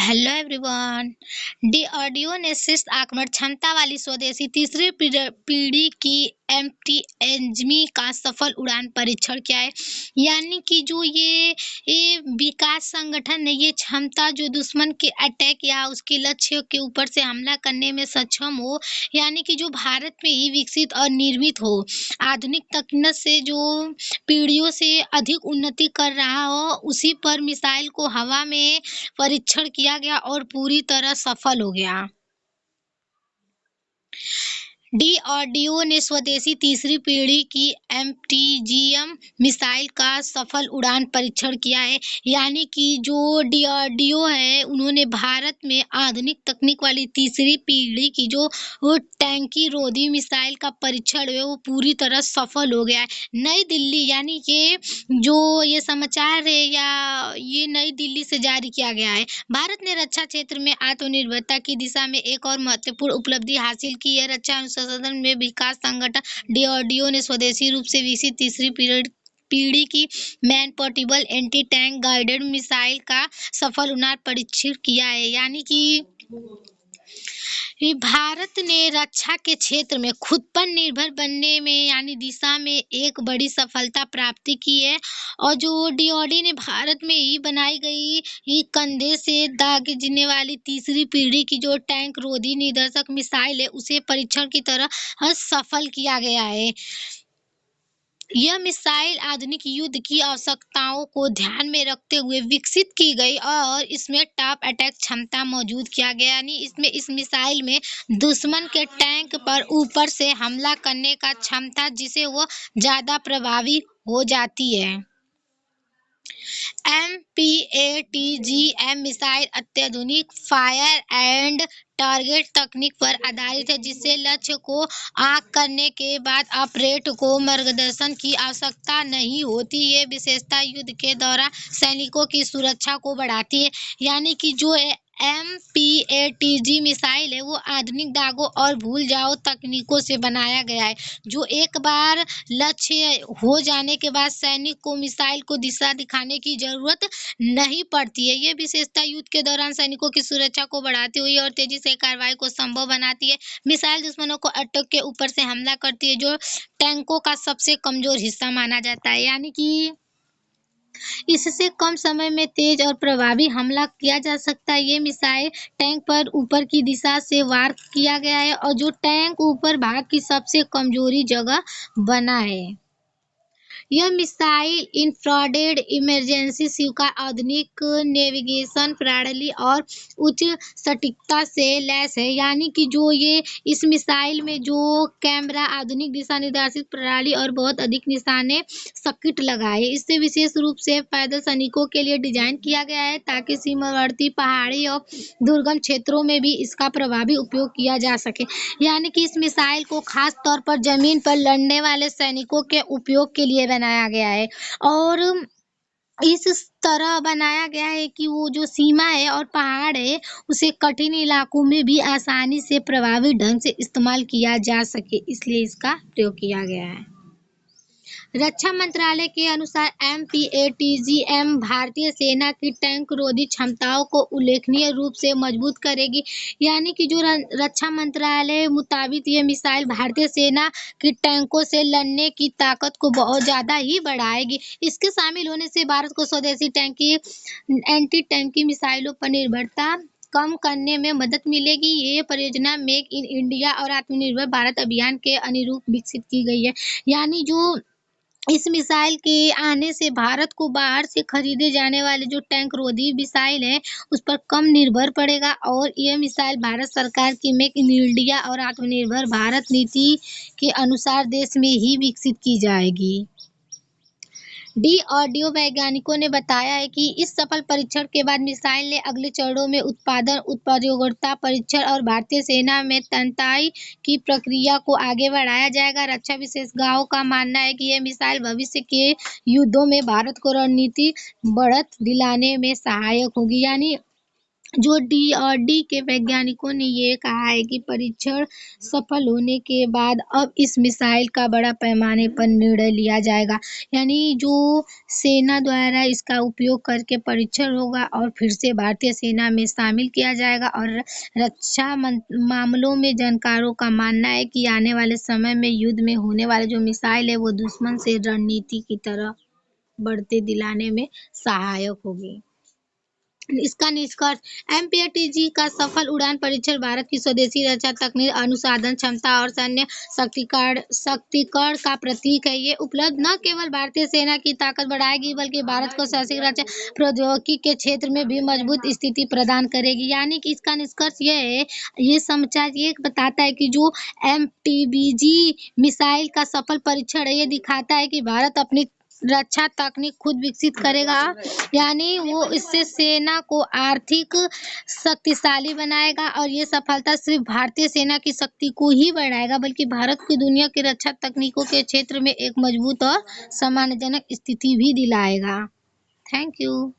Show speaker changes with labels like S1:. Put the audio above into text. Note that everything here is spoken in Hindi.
S1: Hello everyone. डीआरडीओ ने शीर्ष आक्रमण क्षमता वाली स्वदेशी तीसरी पीढ़ी की एमटी-एंजमी का सफल उड़ान परीक्षण किया है। यानी कि जो ये विकास संगठन है, ये क्षमता जो दुश्मन के अटैक या उसके लक्ष्य के ऊपर से हमला करने में सक्षम हो, यानी कि जो भारत में ही विकसित और निर्मित हो, आधुनिक तकनीक से जो पीढ़ियों से अधिक उन्नति कर रहा हो, उसी पर मिसाइल को हवा में परीक्षण किया गया और पूरी तरह सफल हो गया। डीआरडीओ ने स्वदेशी तीसरी पीढ़ी की एमटीजीएम मिसाइल का सफल उड़ान परीक्षण किया है। यानी कि जो डीआरडीओ है, उन्होंने भारत में आधुनिक तकनीक वाली तीसरी पीढ़ी की जो टैंकी रोधी मिसाइल का परीक्षण है, वो पूरी तरह सफल हो गया है। नई दिल्ली, यानी ये समाचार है या ये नई दिल्ली से जारी किया गया है। भारत ने रक्षा क्षेत्र में आत्मनिर्भरता की दिशा में एक और महत्वपूर्ण उपलब्धि हासिल की है। रक्षा अनुसंधान में विकास संगठन डीआरडीओ ने स्वदेशी रूप से विकसित तीसरी पीढ़ी की man portable anti tank guided missile का सफल उड़ान परीक्षण किया है। यानी कि भारत ने रक्षा के क्षेत्र में खुद पर निर्भर बनने में यानी दिशा में एक बड़ी सफलता प्राप्ति की है। और जो डीआरडीओ ने भारत में ही बनाई गई ये कंधे से दागने वाली तीसरी पीढ़ी की जो टैंक रोधी निरर्थक मिसाइल है, उसे परीक्षण की तरह सफल किया गया है। यह मिसाइल आधुनिक युद्ध की आवश्यकताओं को ध्यान में रखते हुए विकसित की गई और इसमें टॉप अटैक क्षमता मौजूद किया गया। यानी इस मिसाइल में दुश्मन के टैंक पर ऊपर से हमला करने का क्षमता, जिससे वो ज़्यादा प्रभावी हो जाती है। एमपीएटीजीएम मिसाइल अत्याधुनिक फायर एंड टारगेट तकनीक पर आधारित है, जिससे लक्ष्य को आग करने के बाद ऑपरेटर को मार्गदर्शन की आवश्यकता नहीं होती। ये विशेषता युद्ध के दौरान सैनिकों की सुरक्षा को बढ़ाती है। यानी कि जो एमपीएटीजी मिसाइल है, वो आधुनिक दागों और भूल जाओ तकनीकों से बनाया गया है, जो एक बार लक्ष्य हो जाने के बाद सैनिक को मिसाइल को दिशा दिखाने की जरूरत नहीं पड़ती है। ये विशेषता युद्ध के दौरान सैनिकों की सुरक्षा को बढ़ाती हुई और तेजी से कार्रवाई को संभव बनाती है। मिसाइल दुश्मनों को अटक के ऊपर से हमला करती है, जो टैंकों का सबसे कमजोर हिस्सा माना जाता है। यानी कि इससे कम समय में तेज और प्रभावी हमला किया जा सकता है। ये मिसाइल टैंक पर ऊपर की दिशा से वार किया गया है और जो टैंक ऊपर भाग की सबसे कमजोरी जगह बना है। यह मिसाइल इंफ्रारेड इमरजेंसी स्वीकार आधुनिक नेविगेशन प्रणाली और उच्च सटीकता से लैस है। यानी कि जो ये इस मिसाइल में जो कैमरा, आधुनिक दिशा निर्देशित प्रणाली और बहुत अधिक निशाने सर्किट लगा है। इससे विशेष रूप से पैदल सैनिकों के लिए डिजाइन किया गया है, ताकि सीमावर्ती पहाड़ी और दुर्गम क्षेत्रों में भी इसका प्रभावी उपयोग किया जा सके। यानी कि इस मिसाइल को खास तौर पर जमीन पर लड़ने वाले सैनिकों के उपयोग के लिए बनाया गया है और इस तरह बनाया गया है कि वो जो सीमा है और पहाड़ है, उसे कठिन इलाकों में भी आसानी से प्रभावी ढंग से इस्तेमाल किया जा सके, इसलिए इसका प्रयोग किया गया है। रक्षा मंत्रालय के अनुसार एमपीएटीजीएम भारतीय सेना की टैंक रोधी क्षमताओं को उल्लेखनीय रूप से मजबूत करेगी। यानी कि जो रक्षा मंत्रालय मुताबिक ये मिसाइल भारतीय सेना की टैंकों से लड़ने की ताकत को बहुत ज़्यादा ही बढ़ाएगी। इसके शामिल होने से भारत को स्वदेशी एंटी टैंकी मिसाइलों पर निर्भरता कम करने में मदद मिलेगी। ये परियोजना मेक इन इंडिया और आत्मनिर्भर भारत अभियान के अनुरूप विकसित की गई है। यानी जो इस मिसाइल के आने से भारत को बाहर से खरीदे जाने वाले जो टैंक रोधी मिसाइल है, उस पर कम निर्भर पड़ेगा और यह मिसाइल भारत सरकार की मेक इन इंडिया और आत्मनिर्भर भारत नीति के अनुसार देश में ही विकसित की जाएगी। डीआरडीओ वैज्ञानिकों ने बताया है कि इस सफल परीक्षण के बाद मिसाइल ने अगले चरणों में उत्पादन, उपयोगिता परीक्षण और भारतीय सेना में तैनाती की प्रक्रिया को आगे बढ़ाया जाएगा। रक्षा विशेषज्ञों का मानना है कि यह मिसाइल भविष्य के युद्धों में भारत को रणनीतिक बढ़त दिलाने में सहायक होगी। यानी जो DRD के वैज्ञानिकों ने ये कहा है कि परीक्षण सफल होने के बाद अब इस मिसाइल का बड़ा पैमाने पर निर्णय लिया जाएगा। यानी जो सेना द्वारा इसका उपयोग करके परीक्षण होगा और फिर से भारतीय सेना में शामिल किया जाएगा। और रक्षा मामलों में जानकारों का मानना है कि आने वाले समय में युद्ध में होने वाले जो मिसाइल है वो दुश्मन से रणनीति की तरह बढ़ते दिलाने में सहायक होगी। इसका निष्कर्ष MPATG का सफल उड़ान परीक्षण भारत की स्वदेशी रक्षा तकनीक, अनुसंधान क्षमता और सैन्य शक्तिकरण का प्रतीक है। ये उपलब्ध न केवल भारतीय सेना की ताकत बढ़ाएगी बल्कि भारत को वैश्विक रक्षा प्रौद्योगिकी के क्षेत्र में भी मजबूत स्थिति प्रदान करेगी। यानी कि इसका निष्कर्ष ये है, ये समाचार ये बताता है कि जो MTBG मिसाइल का सफल परीक्षण है, ये दिखाता है कि भारत अपनी रक्षा तकनीक खुद विकसित करेगा। यानी वो इससे सेना को आर्थिक शक्तिशाली बनाएगा और ये सफलता सिर्फ भारतीय सेना की शक्ति को ही बढ़ाएगा बल्कि भारत की दुनिया की रक्षा तकनीकों के क्षेत्र में एक मजबूत और सम्मानजनक स्थिति भी दिलाएगा। Thank you.